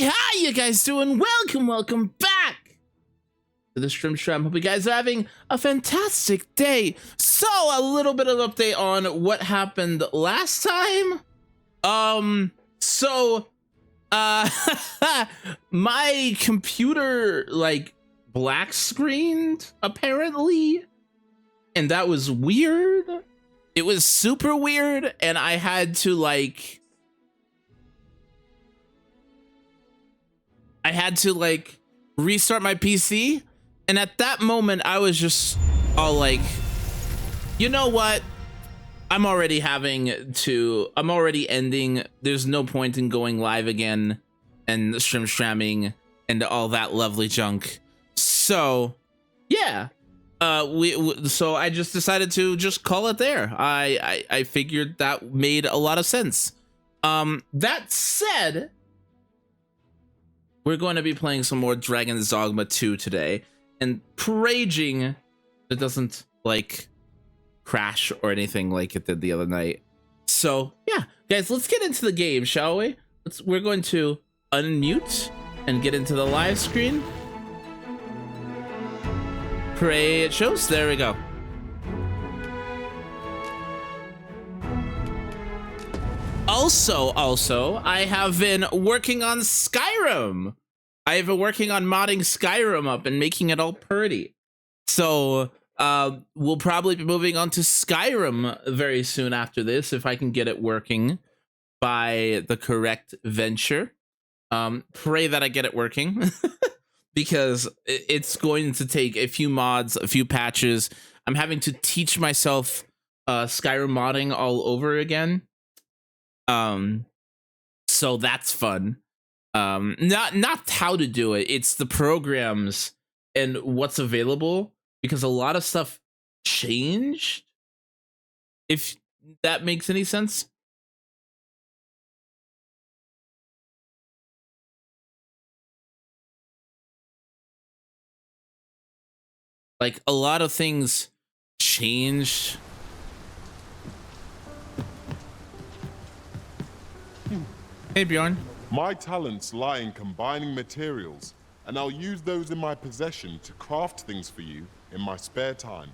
how you guys doing? Welcome back to the Stream. Hope you guys are having a fantastic day. So, a little bit of update on what happened last time. My computer, like, black screened, apparently. And that was weird. It was super weird, and I had to, like... restart my PC, and at that moment I was just all like, you know what, I'm already ending, there's no point in going live again and streaming and all that lovely junk. So yeah, so I just decided to just call it there. I figured that made a lot of sense. That said, we're going to be playing some more Dragon's Dogma 2 today, and praying it doesn't, like, crash or anything like it did the other night. So, yeah, guys, let's get into the game, shall we? We're going to unmute and get into the live screen. Pray it shows. There we go. Also, I have been working on Skyrim. I have been working on modding Skyrim up and making it all pretty. So, we'll probably be moving on to Skyrim very soon after this, if I can get it working by the correct venture. Pray that I get it working, because it's going to take a few mods, a few patches. I'm having to teach myself Skyrim modding all over again. So that's fun. Not how to do it, it's the programs and what's available, because a lot of stuff changed, if that makes any sense. Like, a lot of things changed. Hey, Bjorn. My talents lie in combining materials, and I'll use those in my possession to craft things for you in my spare time.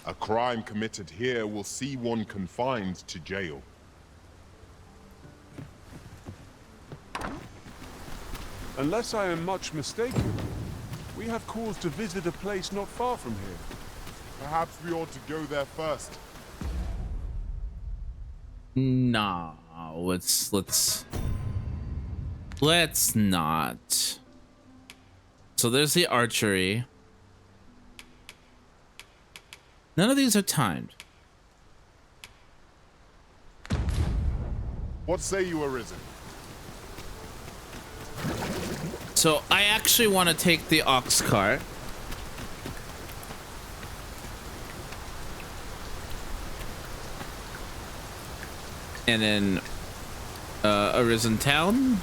A crime committed here will see one confined to jail. Unless I am much mistaken, we have cause to visit a place not far from here. Perhaps we ought to go there first. Nah, let's not. So there's the archery. None of these are timed. What say you, Arisen? So I actually want to take the ox cart. And then Arisen Town.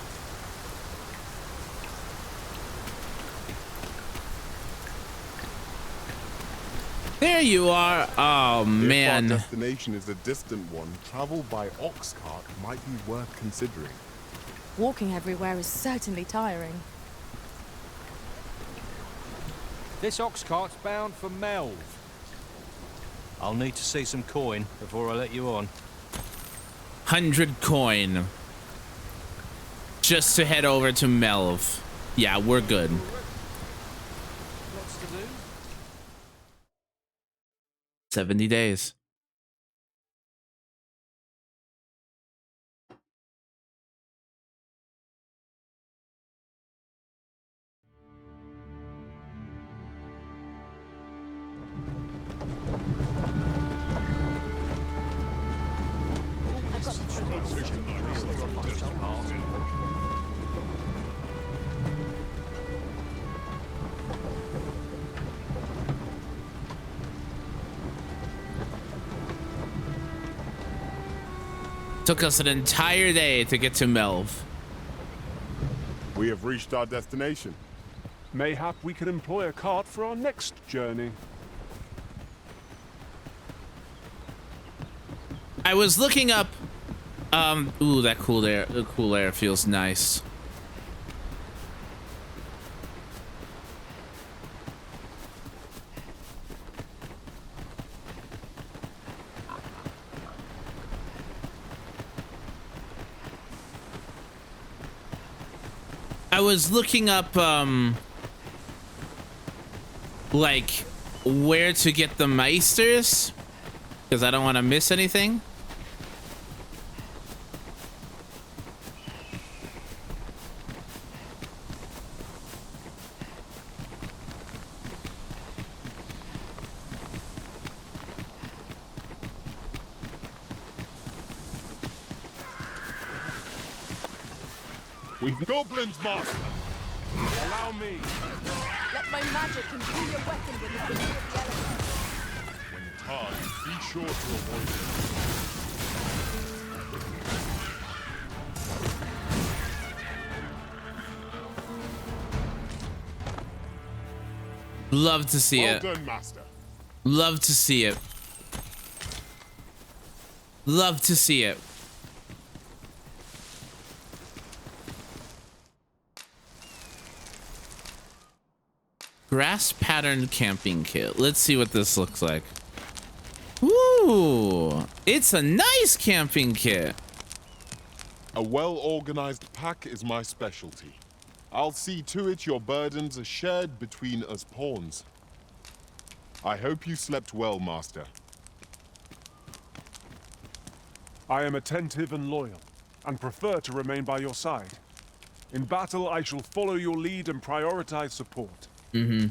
There you are. Oh man. If our destination is a distant one, travel by ox cart might be worth considering. Walking everywhere is certainly tiring. This ox cart's bound for Melv. I'll need to see some coin before I let you on. 100 coin. Just to head over to Melv. Yeah, we're good. Lots to do. 70 days. Took us an entire day to get to Melv. We have reached our destination. Mayhap we can employ a cart for our next journey. I was looking up Ooh, that cool air. The cool air feels nice. I was looking up, like, where to get the Meisters, because I don't want to miss anything. We've goblins, master. Allow me. Let my magic imbue your weapon with the energy of the elements. When timed, be sure to avoid them. Love to see Well it. done, master. Love to see it. Love to see it. Grass pattern camping kit. Let's see what this looks like. Ooh, it's a nice camping kit. A well-organized pack is my specialty. I'll see to it your burdens are shared between us pawns. I hope you slept well, master. I am attentive and loyal, and prefer to remain by your side. In battle, I shall follow your lead and prioritize support. Small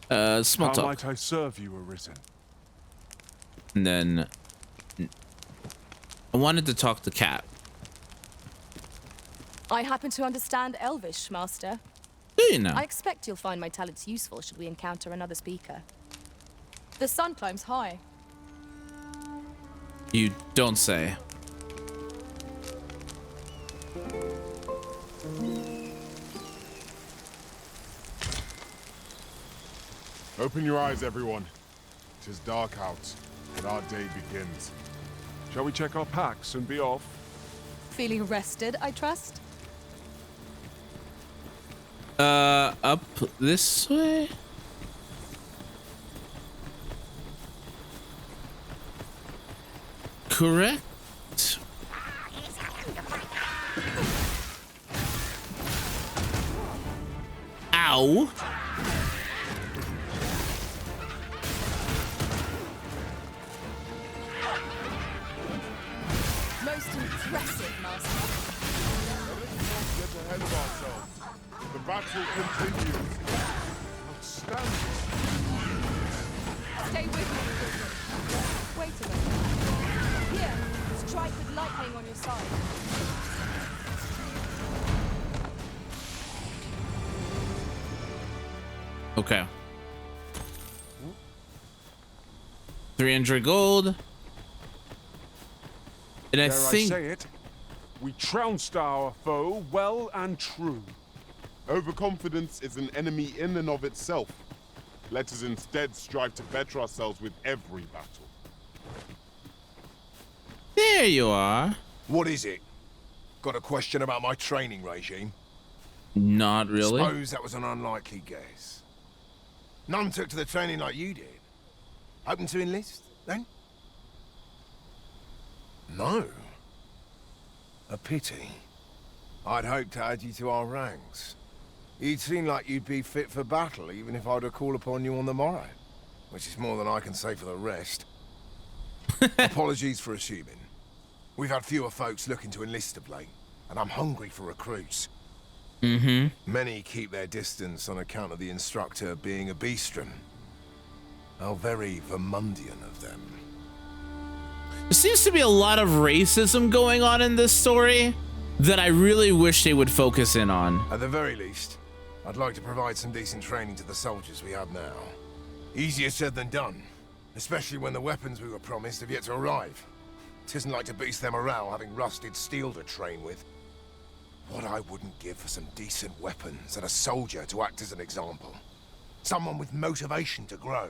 How talk. might I serve you, Arisen? And then I wanted to talk to Cat. I happen to understand Elvish, Master. Do you know? I expect you'll find my talents useful should we encounter another speaker. The sun climbs high. You don't say. Open your eyes, everyone. 'Tis dark out, and our day begins. Shall we check our packs and be off? Feeling rested, I trust? Up this way? Correct? Ow. Most impressive, Master. Let's get ahead of ourselves. The battle continues. Outstanding. Stay with me, children. Wait a minute. Here, strike with lightning on your side. Okay. 300 gold. And I Dare think I say it? We trounced our foe well and true. Overconfidence is an enemy in and of itself. Let us instead strive to better ourselves with every battle. there you are. What is it? Got a question about my training regime? Not really. Suppose that was an unlikely guess. None took to the training like you did. Open to enlist, then? No. A pity. I'd hoped to add you to our ranks. You'd seem like you'd be fit for battle, even if I were to call upon you on the morrow. Which is more than I can say for the rest. Apologies for assuming. We've had fewer folks looking to enlist of late, and I'm hungry for recruits. Many keep their distance on account of the instructor being a beastron. How very Vermundian of them. There seems to be a lot of racism going on in this story that I really wish they would focus in on. At the very least, I'd like to provide some decent training to the soldiers we have now. Easier said than done, especially when the weapons we were promised have yet to arrive. Tisn't like to boost their morale having rusted steel to train with. What I wouldn't give for some decent weapons and a soldier to act as an example. Someone with motivation to grow.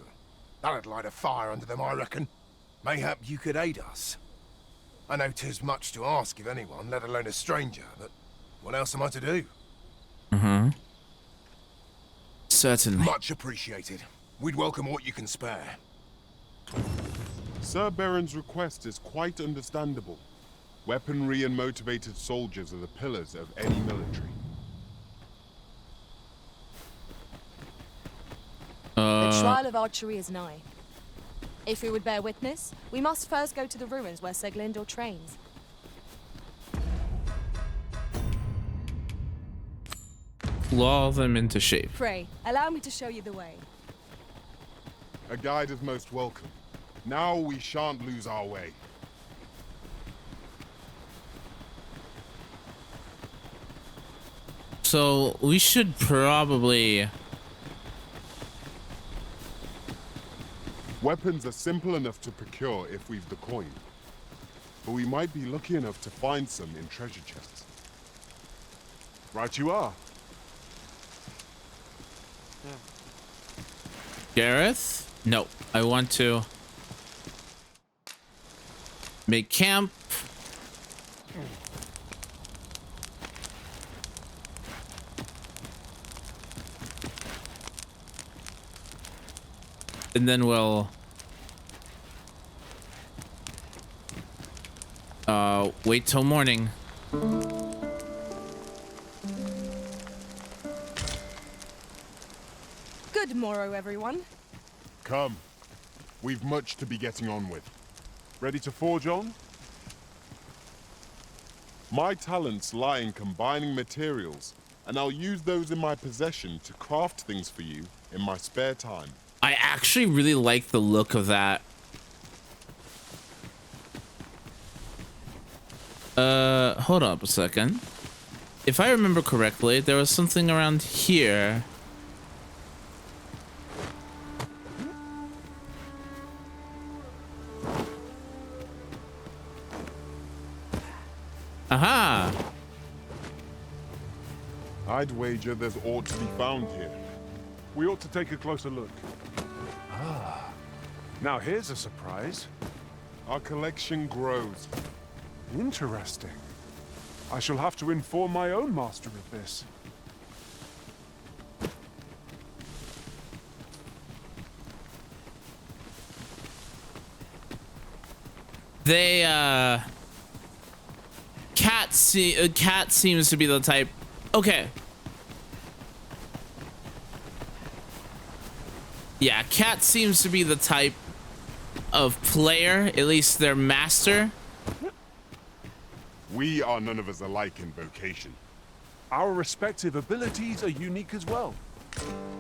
That'd light a fire under them, I reckon. Mayhap you could aid us. I know 'tis much to ask of anyone, let alone a stranger, but what else am I to do? Certainly. Much appreciated. We'd welcome what you can spare. Sir Baron's request is quite understandable. Weaponry and motivated soldiers are the pillars of any military. The trial of archery is nigh. If we would bear witness, we must first go to the ruins where Sir Glindor trains. Lull them into shape. Pray, allow me to show you the way. A guide is most welcome. Now we shan't lose our way. So we should probably... Weapons are simple enough to procure if we've the coin. But we might be lucky enough to find some in treasure chests. Right you are. Gareth? No, I want to make camp. And then we'll wait till morning. Good morrow, everyone. Come. We've much to be getting on with. Ready to forge on? My talents lie in combining materials, and I'll use those in my possession to craft things for you in my spare time. I actually really like the look of that. Hold up a second. If I remember correctly, there was something around here. Aha! I'd wager there's ought to be found here. We ought to take a closer look. Ah. Now here's a surprise. Our collection grows. Interesting. I shall have to inform my own master of this. They, Cat seems to be the type... Okay. Yeah, Cat seems to be the type of player, at least their master. We are none of us alike in vocation. Our respective abilities are unique as well.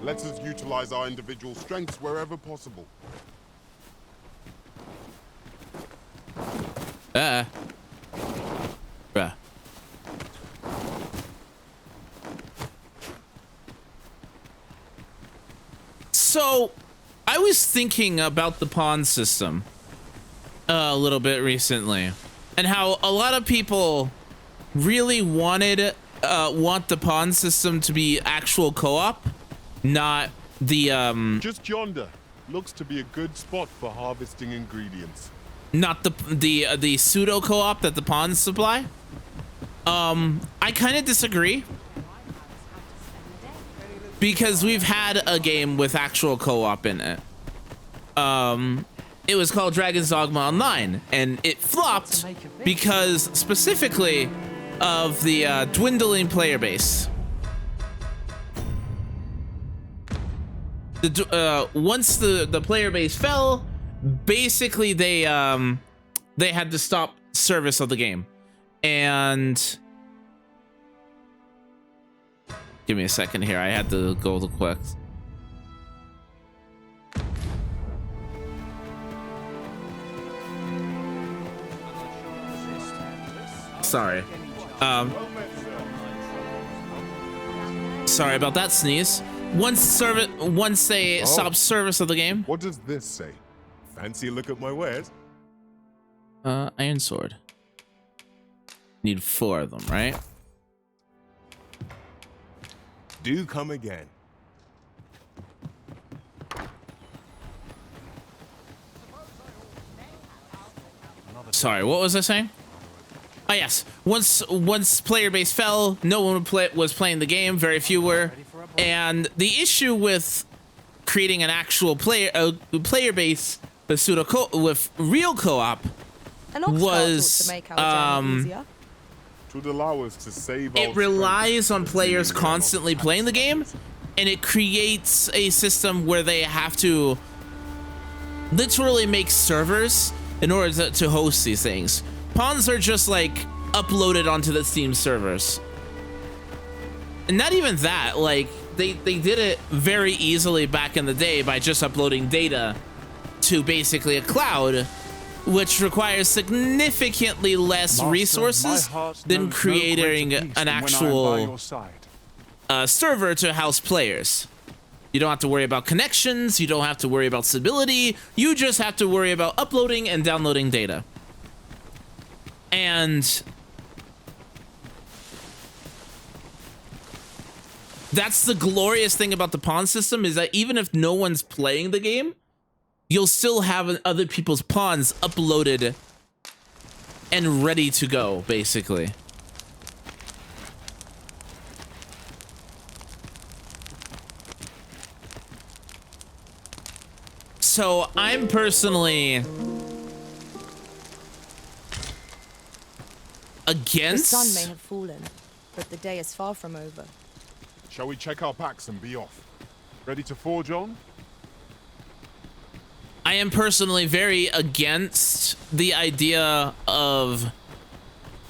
Let us utilize our individual strengths wherever possible. Bruh. So, I was thinking about the pawn system a little bit recently, and how a lot of people really want the pawn system to be actual co-op, not the Just yonder looks to be a good spot for harvesting ingredients. not the pseudo co-op that the pawns supply. I kind of disagree, because we've had a game with actual co-op in it. It was called Dragon's Dogma Online, and it flopped because specifically of the dwindling player base. Once the player base fell, basically they had to stop service of the game. And give me a second here, I had to go the quick. Sorry. Sorry about that sneeze. Once they stop service of the game. What does this say? Fancy a look at my wares? Iron sword. Need 4 of them, right? Do come again. Sorry, what was I saying? Oh yes, once player base fell, no one was playing the game. Very few were, and the issue with creating an actual player base with real co-op An ox was to make our journey easier. It would allow us to save it our relies strength on players and dealing with constantly our playing the game, attacks. and it creates a system where they have to literally make servers in order to host these things. Pawns are just like uploaded onto the Steam servers. And not even that, like they did it very easily back in the day by just uploading data to basically a cloud, which requires significantly less Master, resources my heart than knows no creating greater peace an than when I am by actual your side. server to house players. You don't have to worry about connections, you don't have to worry about stability, you just have to worry about uploading and downloading data. And that's the glorious thing about the pawn system, is that even if no one's playing the game, you'll still have other people's pawns uploaded and ready to go, basically. So I'm personally against. The sun may have fallen, but the day is far from over. Shall we check our packs and be off? Ready to forge on? I am personally very against the idea of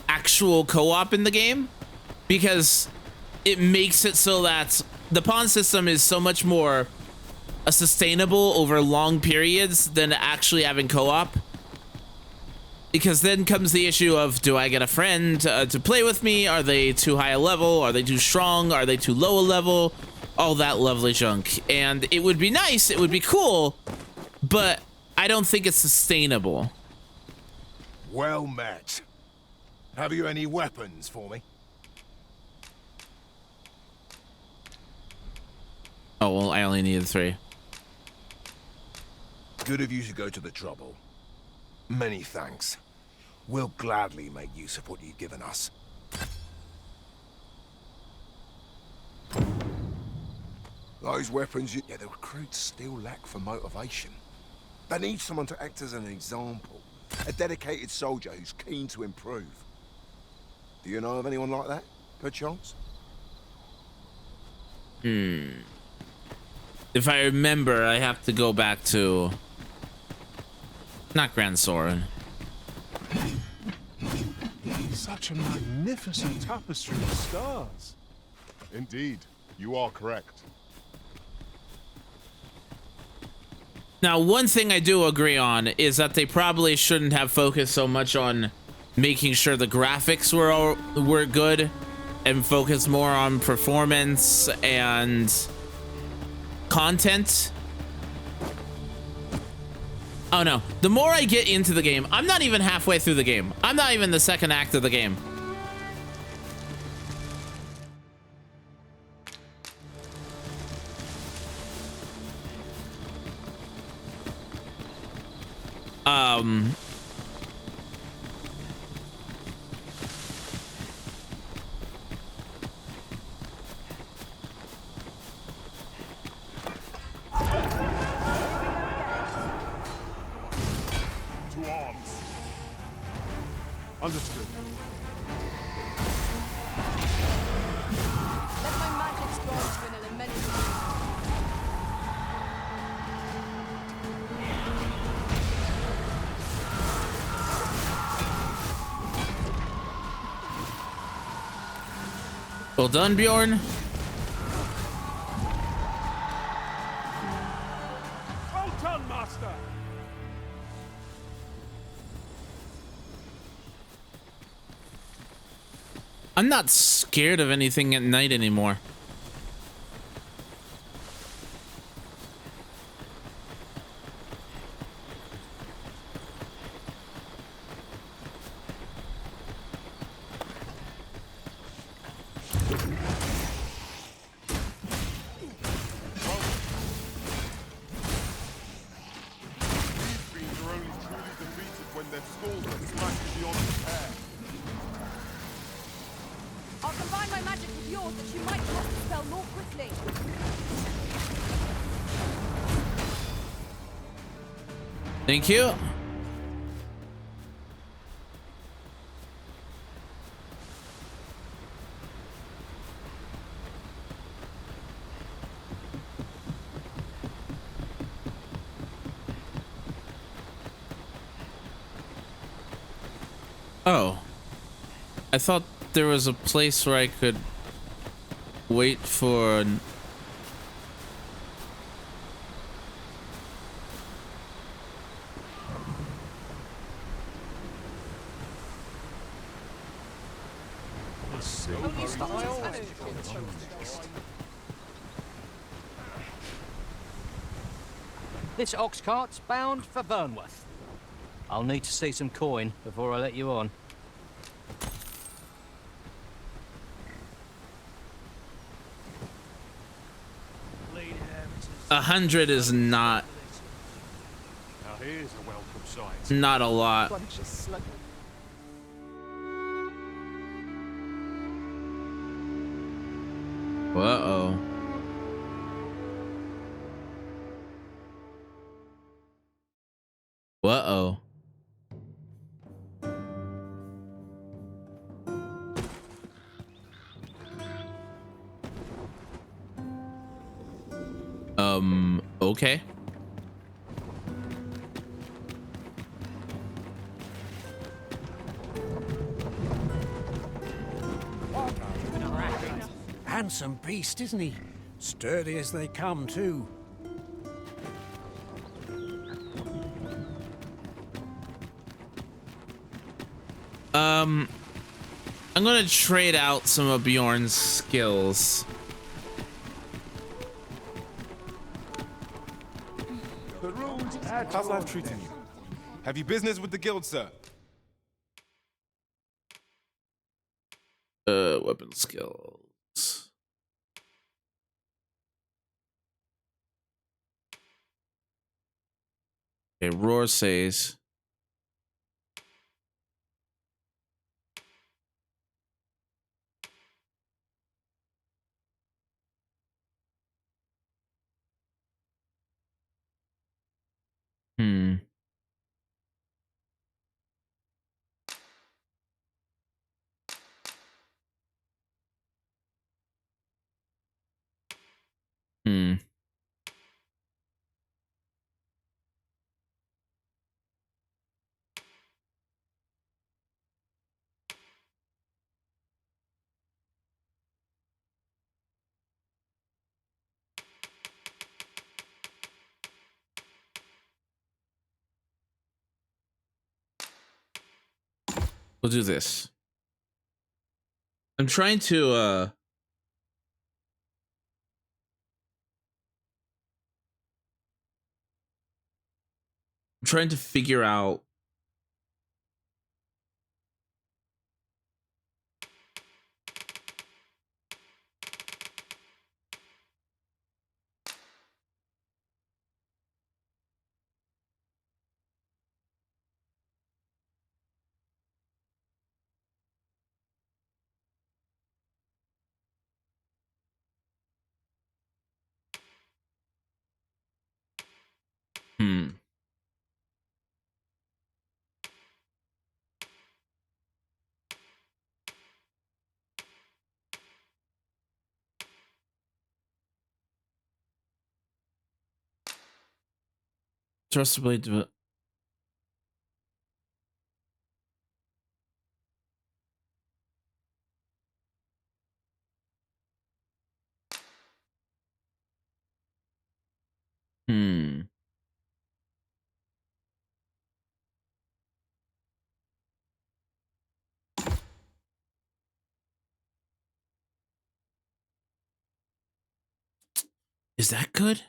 actual co-op in the game, because it makes it so that the pawn system is so much more sustainable over long periods than actually having co-op. Because then comes the issue of, do I get a friend to play with me? Are they too high a level? Are they too strong? Are they too low a level? All that lovely junk. And it would be nice, it would be cool, but I don't think it's sustainable. Well met. Have you any weapons for me? Oh, well, I only needed 3. Good of you to go to the trouble. Many thanks. We'll gladly make use of what you've given us. Those weapons, yeah, the recruits still lack for motivation. They need someone to act as an example. A dedicated soldier who's keen to improve. Do you know of anyone like that, perchance? If I remember, I have to go back to... not Grand Soren. Such a magnificent tapestry of stars. Indeed, you are correct. Now, one thing I do agree on is that they probably shouldn't have focused so much on making sure the graphics were good, and focus more on performance and content. Oh no, the more I get into the game, I'm not even halfway through the game. I'm not even the second act of the game. To arms. Understood. Let my magic scrolls vanilla many. Well done, Bjorn. Well done, Master! I'm not scared of anything at night anymore. These fiends are only truly defeated when their skulls are smashed beyond repair. yours that you might cast the spell more quickly. Thank you. Oh, I thought there was a place where I could wait for an... This ox cart's bound for Burnworth. I'll need to see some coin before I let you on. $100 is not Now here's a welcome sight. not a lot. Bunch of slug. Uh-oh. Uh-oh. Okay. Handsome beast, isn't he? Sturdy as they come, too. I'm gonna trade out some of Bjorn's skills. How's life treating you? Have you business with the guild, sir? Weapon skills. Okay, Roar says. Hmm. Hmm. We'll do this. I'm trying to figure out trustability. Hmm. Is that good?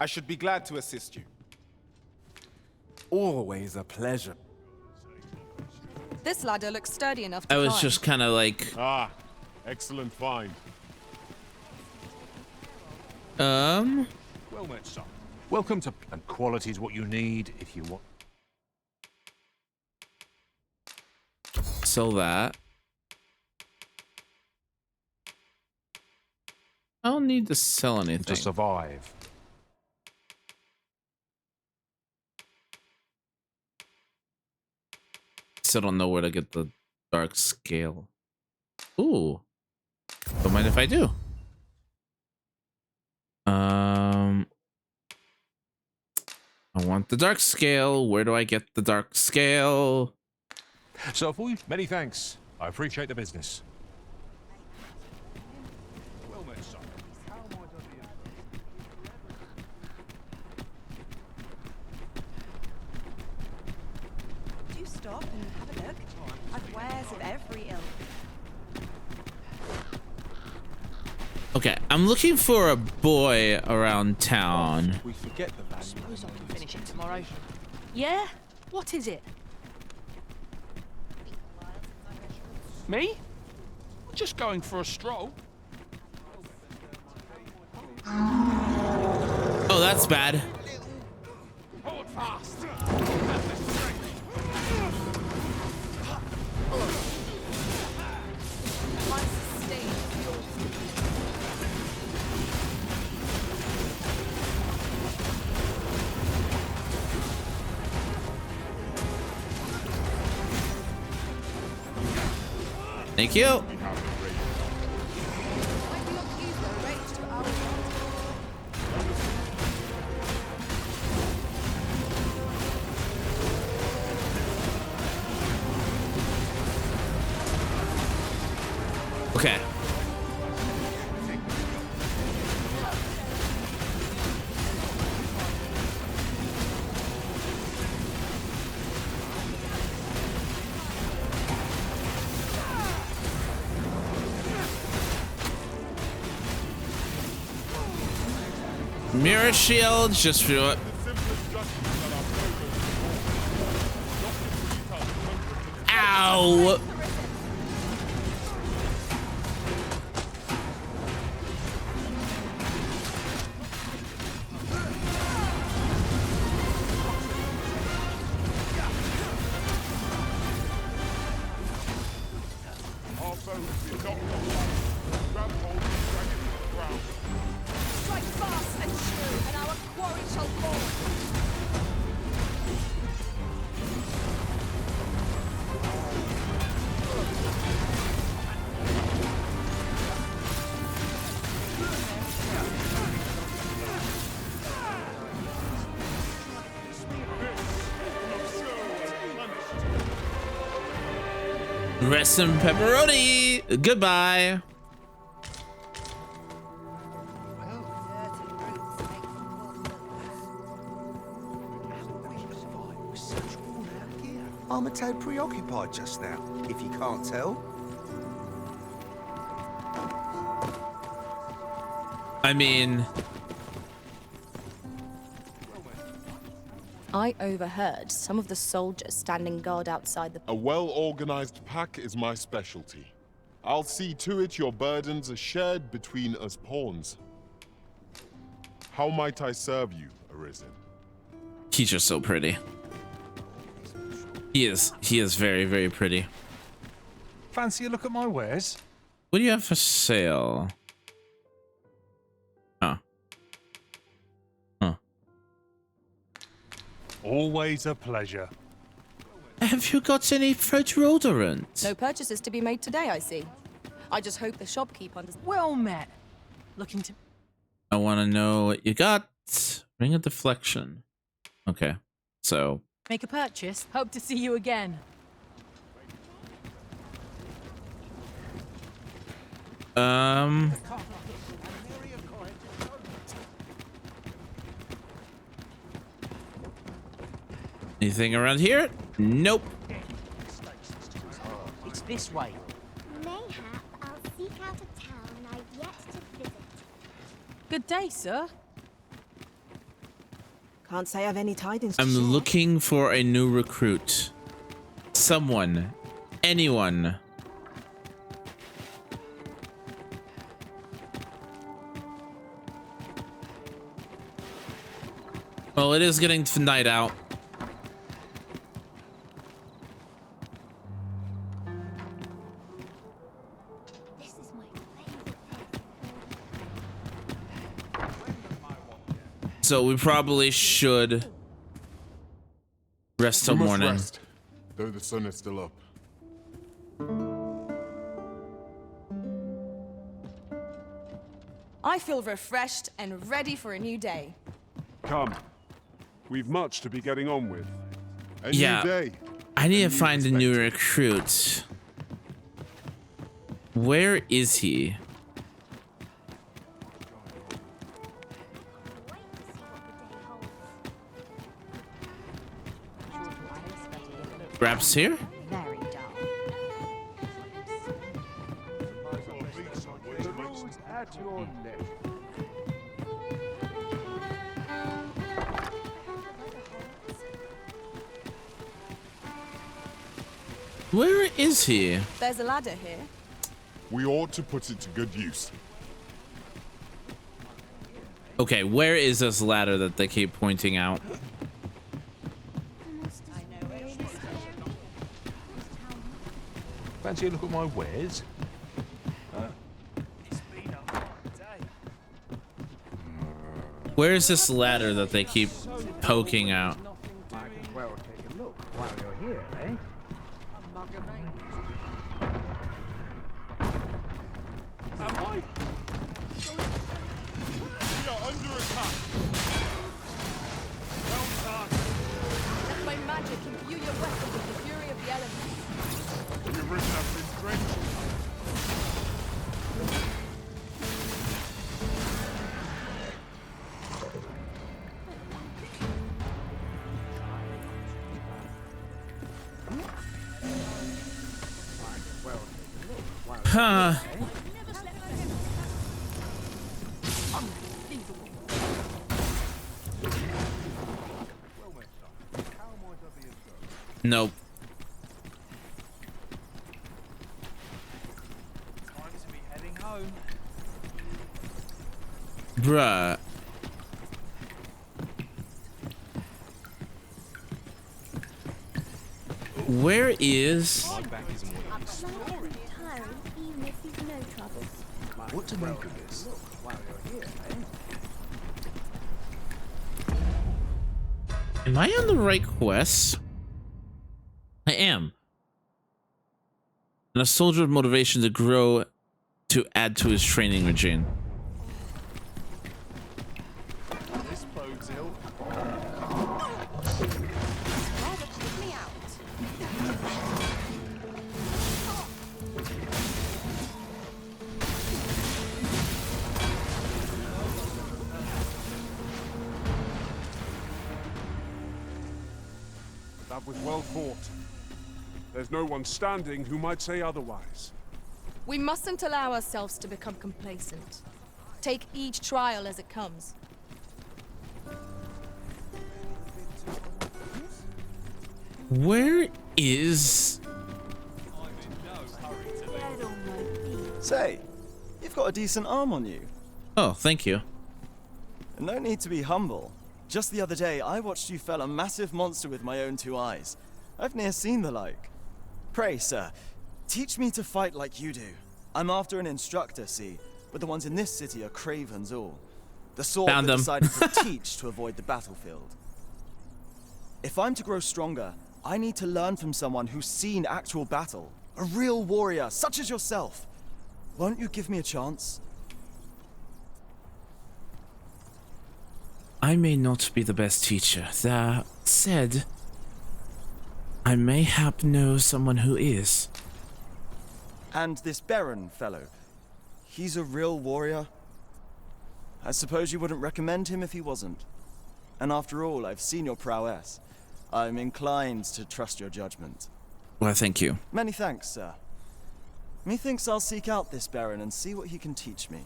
I should be glad to assist you. Always a pleasure. This ladder looks sturdy enough to I was climb. just kind of like, Ah, excellent find. Well met, son. Welcome to... And quality's what you need if you want... sell that. I don't need to sell anything. to survive. Still don't know where to get the dark scale. Ooh. Don't mind if I do. I want the dark scale. Where do I get the dark scale? So for you, many thanks. I appreciate the business. Well met, son. Do stop and have a look. I've wares of every ilk. Okay, I'm looking for a boy around town. We forget the value. Suppose I can finish it tomorrow. Yeah? What is it? Me? Just going for a stroll. Oh, that's bad. Hold fast. Thank you. Okay. Mirror shield, just do it. Ow! Strike fast and true, and our quarry shall fall. Rest in pepperoni. Goodbye. I'm a tad preoccupied just now, if you can't tell. I mean, I overheard some of the soldiers standing guard outside the... A well-organized pack is my specialty. I'll see to it your burdens are shared between us pawns. How might I serve you, Arisen? he's just so pretty. He is very, very pretty. Fancy a look at my wares? What do you have for sale? Huh. Huh. Always a pleasure. Have you got any deodorant? No purchases to be made today, I see. I just hope the shopkeep understands. Well met. Looking to... I want to know what you got. Ring of deflection. Okay, so... Make a purchase. Hope to see you again. Anything around here? Nope. It's this way. Mayhap I'll seek out a town I've yet to visit. Good day, sir. Can't say I've any tidings to I'm share. looking for a new recruit. Someone anyone. Well, it is getting to night out. This is my favorite. So we probably should rest till We must morning. rest, though the sun is still up. I feel refreshed and ready for a new day. Come. We've much to be getting on with. A Yeah. new day. I need to new find a new perspective. recruit. Where is he? Raps here? Very dull. The road at your left. Where is he? There's a ladder here. We ought to put it to good use. Okay, where is this ladder that they keep pointing out? Fancy a look at my wares? Where is this ladder that they keep poking out? Well, take a look while you're here, eh? Am I? We are under attack. Well done. Let my magic imbue your weapons with the fury of the elements. You've risen up this strength. Huh. Nope. Time to be heading home. Bruh. Where is... My back isn't what it used to Tiring, even if you've no troubles. be. What to make of this? While you're here, eh? Am I on the right quest? I am. And a soldier with motivation to grow to add to his training regime. This bodes ill. Rather keep me out. That was well fought. There's no one standing who might say otherwise. We mustn't allow ourselves to become complacent. Take each trial as it comes. Where is... Say, you've got a decent arm on you. Oh, thank you. No need to be humble. Just the other day, I watched you fell a massive monster with my own two eyes. I've ne'er seen the like. Pray, sir, teach me to fight like you do. I'm after an instructor, see, but the ones in this city are cravens all. The sort Found that them. decided to teach to avoid the battlefield. If I'm to grow stronger, I need to learn from someone who's seen actual battle. A real warrior, such as yourself. Won't you give me a chance? I may not be the best teacher. That said, I mayhap know someone who is. And this Baron fellow, he's a real warrior? I suppose you wouldn't recommend him if he wasn't. And after all, I've seen your prowess. I'm inclined to trust your judgment. Well, thank you. Many thanks, sir. Methinks I'll seek out this Baron and see what he can teach me.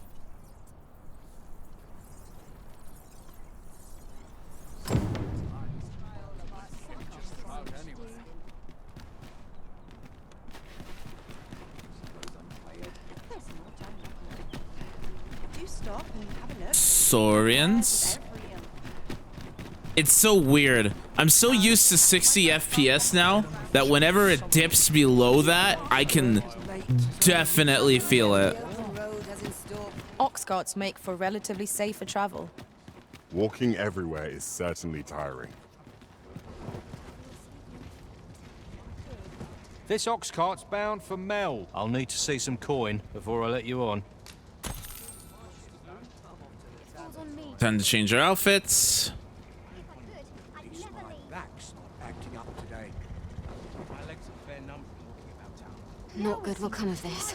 stop and have a look? Saurians. It's so weird. I'm so used to 60 FPS now that whenever it dips below that, I can definitely feel it. Ox carts make for relatively safer travel. Walking everywhere is certainly tiring. This ox cart's bound for Mel. I'll need to see some coin before I let you on. Time to change our outfits. Not good will come of this.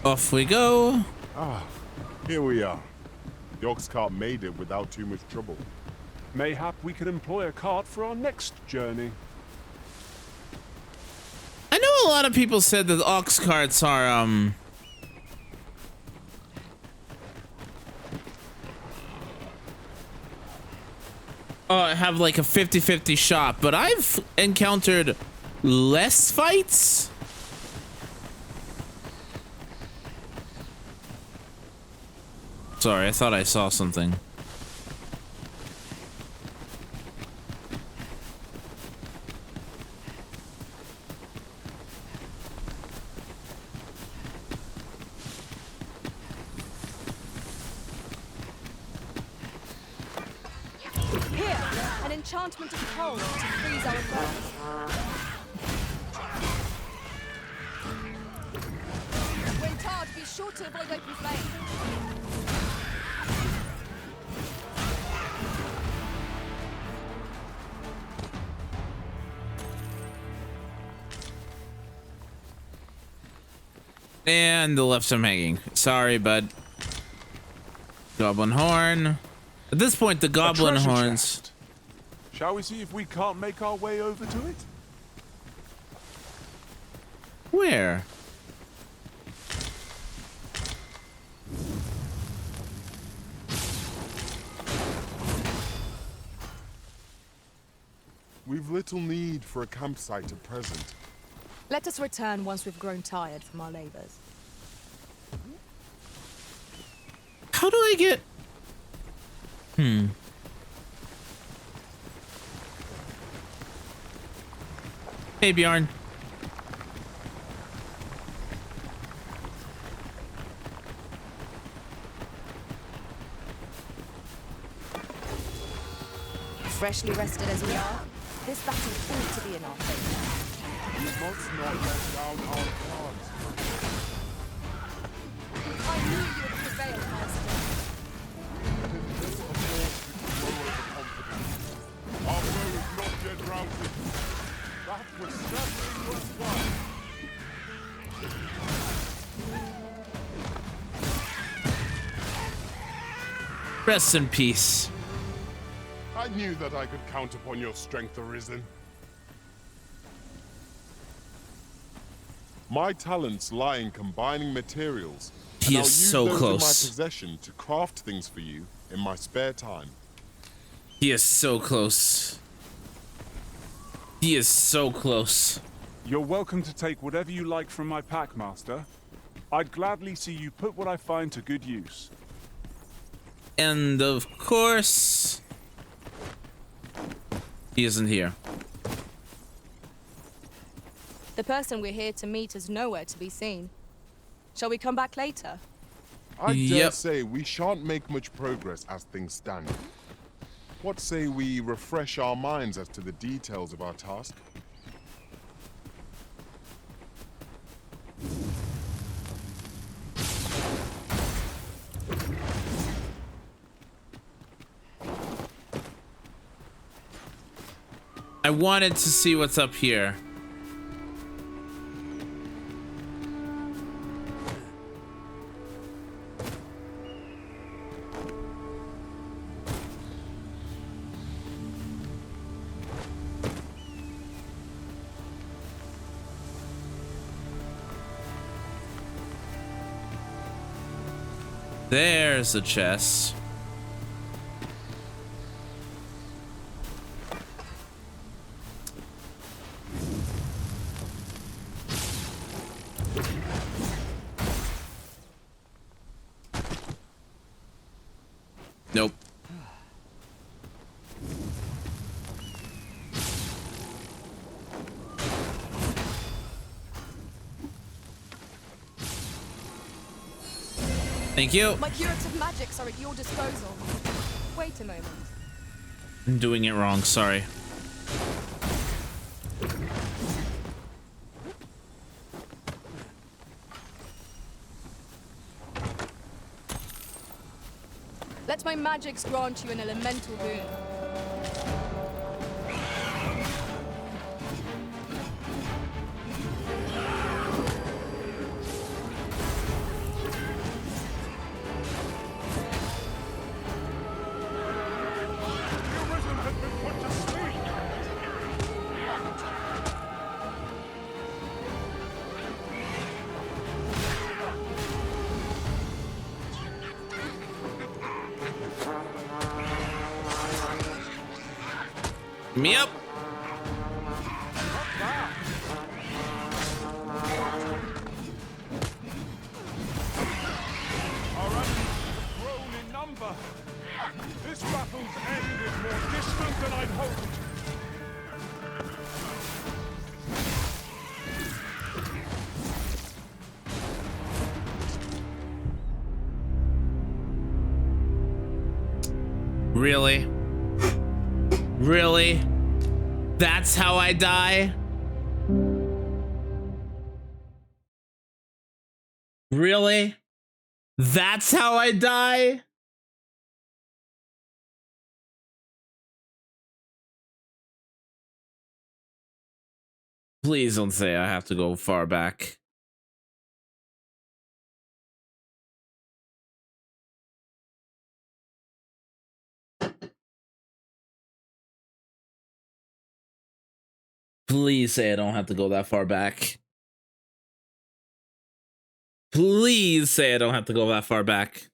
Off we go. Ah, here we are. The ox cart made it without too much trouble. Mayhap we can employ a cart for our next journey. I know a lot of people said that ox carts are have like a 50-50 shot, but I've encountered less fights. Sorry, I thought I saw something. Here, an enchantment of cold to freeze our foes. When tarred, be sure to avoid open flame. And the left I'm hanging. Sorry, bud. Goblin horn. At this point, the goblin horns. Chest. Shall we see if we can't make our way over to it? Where? We've little need for a campsite at present. Let us return once we've grown tired from our labors. How do I get... Hey, Bjorn. Freshly rested as we are, this battle ought to be in our favor. You must not let down our cause. I knew you would prevail, Master. Our foe is not yet routed. That was certainly worthwhile. Rest in peace. I knew that I could count upon your strength, Arisen. My talents lie in combining materials. He and I'll is use so those close. in my possession to craft things for you in my spare time. He is so close. He is so close. You're welcome to take whatever you like from my pack, Master. I'd gladly see you put what I find to good use. And of course, he isn't here. The person we're here to meet is nowhere to be seen. Shall we come back later? I dare say we shan't make much progress as things stand. What say we refresh our minds as to the details of our task? I wanted to see what's up here. There's a chest. Nope. Thank you. My curative magics are at your disposal. Wait a moment. I'm doing it wrong, sorry. Let my magics grant you an elemental boon. Me up. Our enemies have grown in number. This battle's end is more distant than I'd hoped. Really? Really? That's how I die? Really? That's how I die? Please don't say I have to go far back. Please say I don't have to go that far back. Please say I don't have to go that far back.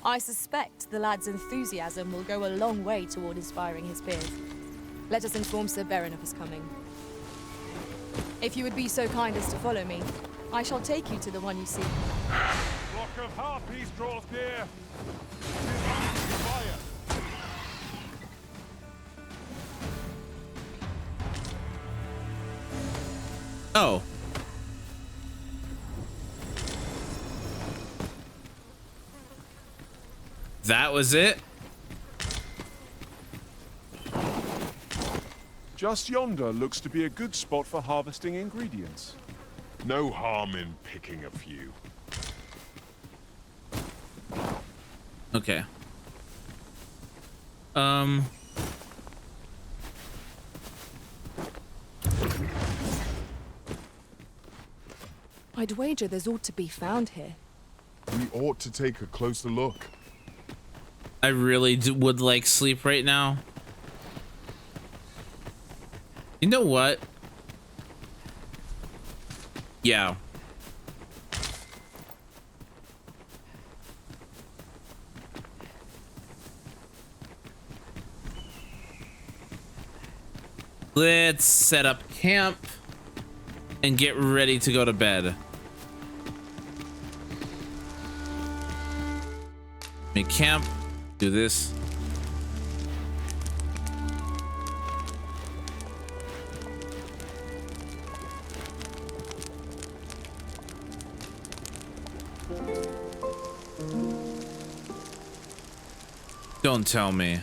I suspect the lad's enthusiasm will go a long way toward inspiring his peers. Let us inform Sir Beren of his coming. If you would be so kind as to follow me, I shall take you to the one you seek. Flock of harpies draws near. Fire. Oh. That was it? Just yonder looks to be a good spot for harvesting ingredients. No harm in picking a few. Okay. I'd wager there's ought to be found here. We ought to take a closer look. I really would like sleep right now. You know what? Yeah. Let's set up camp and get ready to go to bed. Make camp. Do this. Don't tell me.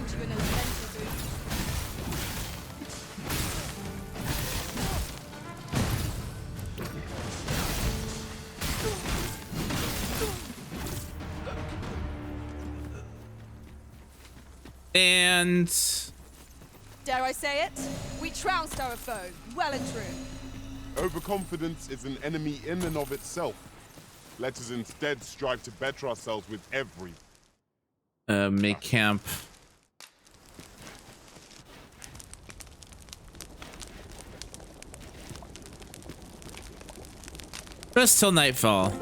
found you in a lamented booth. And dare I say it? We trounced our foe, well and true. Overconfidence is an enemy in and of itself. Let us instead strive to better ourselves with every... make camp. Rest till nightfall.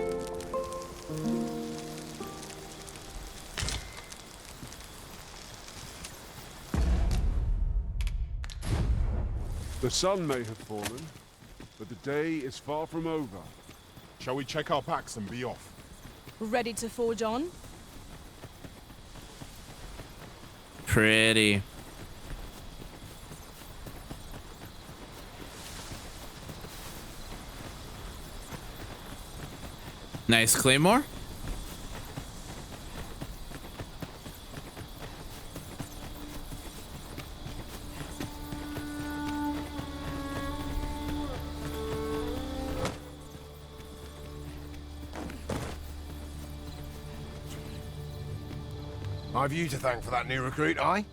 The sun may have fallen, but the day is far from over. Shall we check our packs and be off? Ready to forge on? Pretty. Nice claymore. I've you to thank for that new recruit, aye?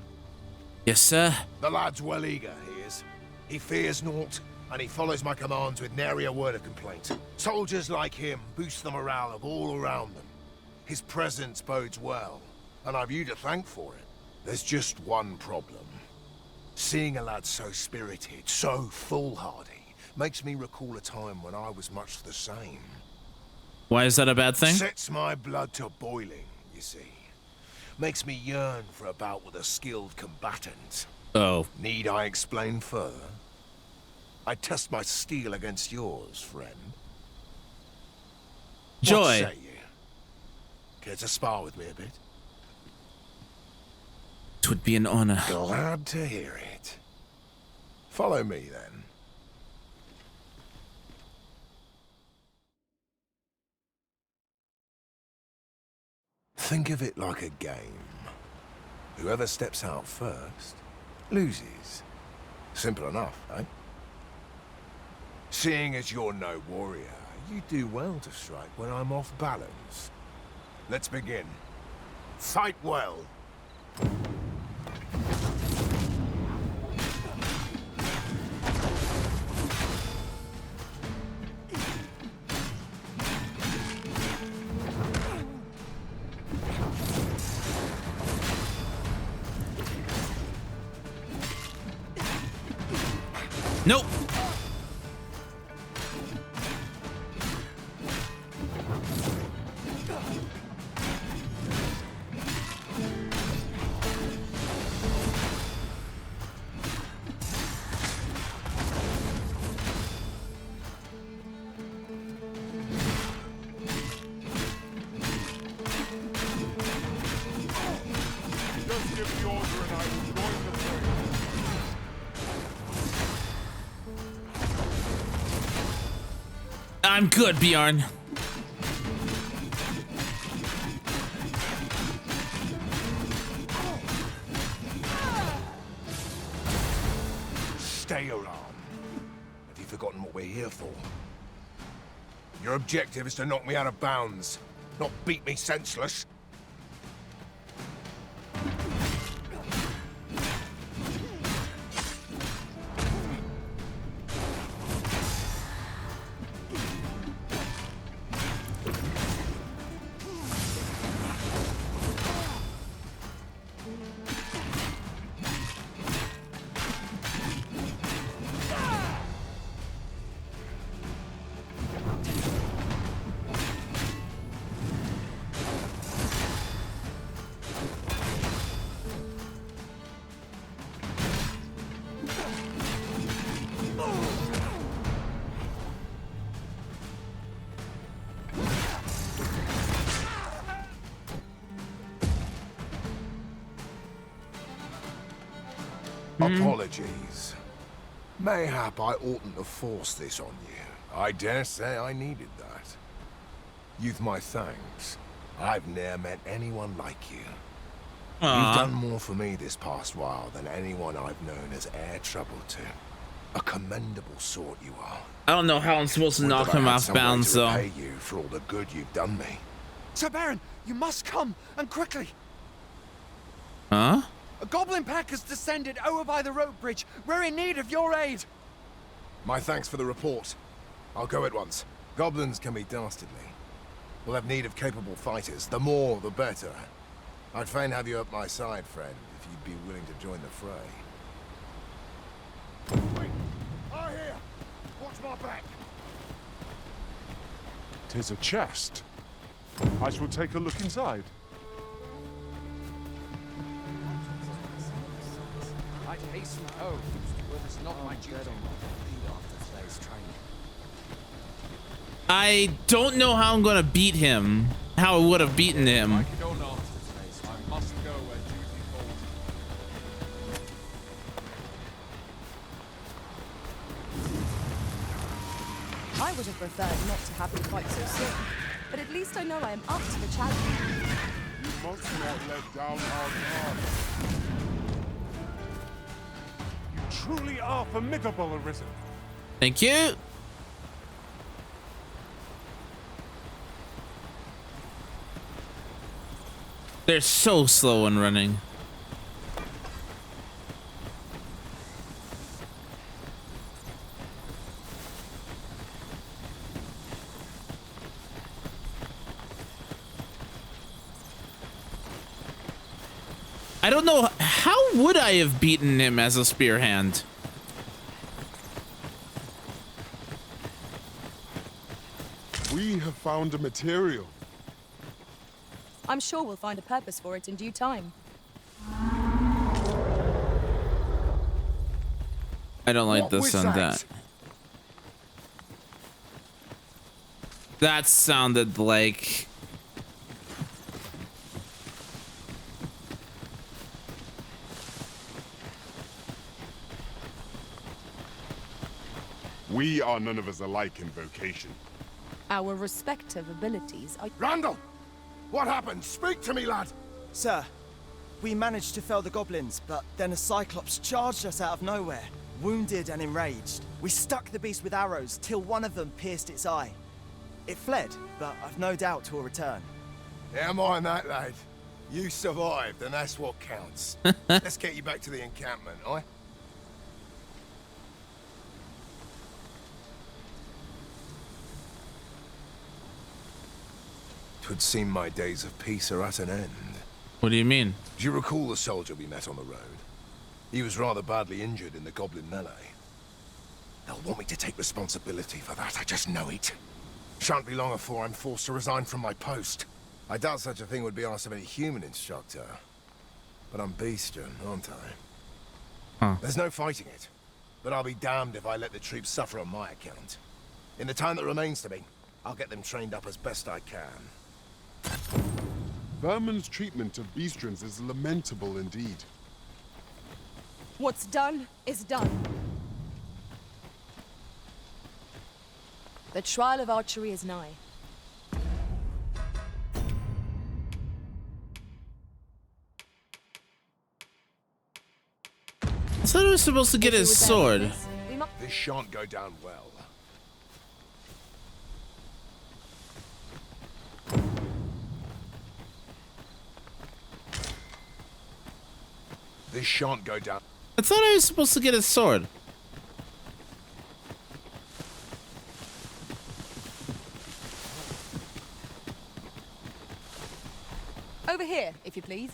Yes, sir. The lad's well eager, he is. He fears naught, and he follows my commands with nary a word of complaint. Soldiers like him boost the morale of all around them. His presence bodes well, and I've you to thank for it. There's just one problem. Seeing a lad so spirited, so foolhardy, makes me recall a time when I was much the same. Why is that a bad thing? Sets my blood to boiling, you see. Makes me yearn for a bout with a skilled combatant. Oh. Need I explain further? I test my steel against yours, friend. Joy. What say you? Care to spar with me a bit? It would be an honor. Glad to hear it. Follow me, then. Think of it like a game. Whoever steps out first, loses. Simple enough, eh? Seeing as you're no warrior, you do well to strike when I'm off balance. Let's begin. Fight well. Nope. Just give the order and I will join the fray. I'm good, Bjorn. Stay your arm. Have you forgotten what we're here for? Your objective is to knock me out of bounds, not beat me senseless. Apologies. Mayhap I oughtn't have forced this on you. I dare say I needed that. You've my thanks. I've ne'er met anyone like you. You've done more for me this past while than anyone I've known has e'er troubled to. A commendable sort you are. I don't know how I'm supposed to knock him off bounds, though. Pay you for all the good you've done me. Sir Baron, you must come, and quickly. Huh? A goblin pack has descended over by the rope bridge. We're in need of your aid. My thanks for the report. I'll go at once. Goblins can be dastardly. We'll have need of capable fighters. The more, the better. I'd fain have you at my side, friend, if you'd be willing to join the fray. Wait! I hear! Watch my back! 'Tis a chest. I shall take a look inside. I'd hasten home, but it's not my duty. After today's training. I don't know how I'm gonna beat him. How I would have beaten him. I must go where duty calls. I would have preferred not to have you quite so soon, but at least I know I am up to the challenge. You must not let down our guard. You truly are formidable, Arisen. Thank you. They're so slow in running. I don't know, how would I have beaten him as a spear hand? We have found a material. I'm sure we'll find a purpose for it in due time. I don't like this on that. That sounded like... We are none of us alike in vocation. Our respective abilities are... Randall! What happened? Speak to me, lad! Sir, we managed to fell the goblins, but then a cyclops charged us out of nowhere, wounded and enraged. We stuck the beast with arrows till one of them pierced its eye. It fled, but I've no doubt 'twill return. Never mind that, lad. You survived, and that's what counts. Let's get you back to the encampment, aye? 'Twould seem my days of peace are at an end. What do you mean? Do you recall the soldier we met on the road? He was rather badly injured in the goblin melee. They'll want me to take responsibility for that, I just know it. Shan't be long before I'm forced to resign from my post. I doubt such a thing would be asked of any human instructor. But I'm bestian, aren't I? Huh. There's no fighting it. But I'll be damned if I let the troops suffer on my account. In the time that remains to me, I'll get them trained up as best I can. Vermin's treatment of beastrons is lamentable indeed. What's done is done. The trial of archery is nigh. I thought I was supposed to get his sword. This shan't go down well. This shan't go down. I thought I was supposed to get his sword. Over here, if you please.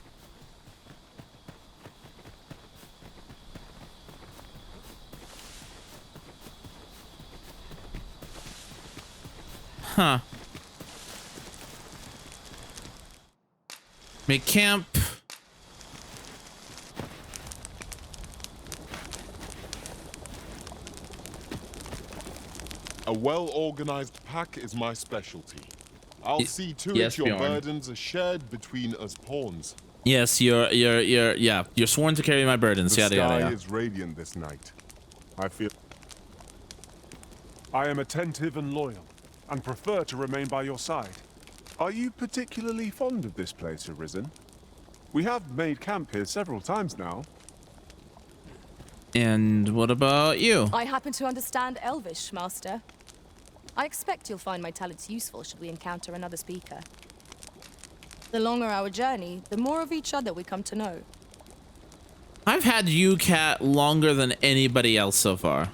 Huh. Make camp. A well-organized pack is my specialty. I'll see to it your burdens are shared between us pawns. Yes, you're sworn to carry my burdens. Yada yada. The sky Yada. is radiant this night. I feel. I am attentive and loyal, and prefer to remain by your side. Are you particularly fond of this place, Arisen? We have made camp here several times now. And what about you? I happen to understand Elvish, Master. I expect you'll find my talents useful should we encounter another speaker. The longer our journey, the more of each other we come to know. I've had you, Cat, longer than anybody else so far.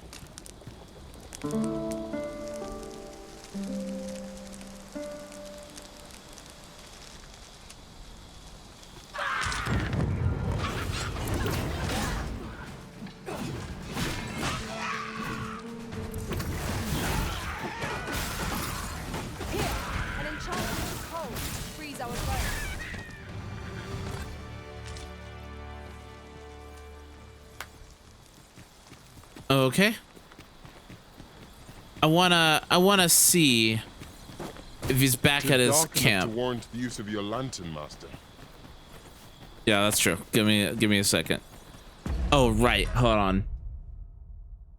Okay. I wanna see if he's back at his camp. To warrant the use of your lantern, Master. Yeah, that's true. Give me a second. Oh right, hold on.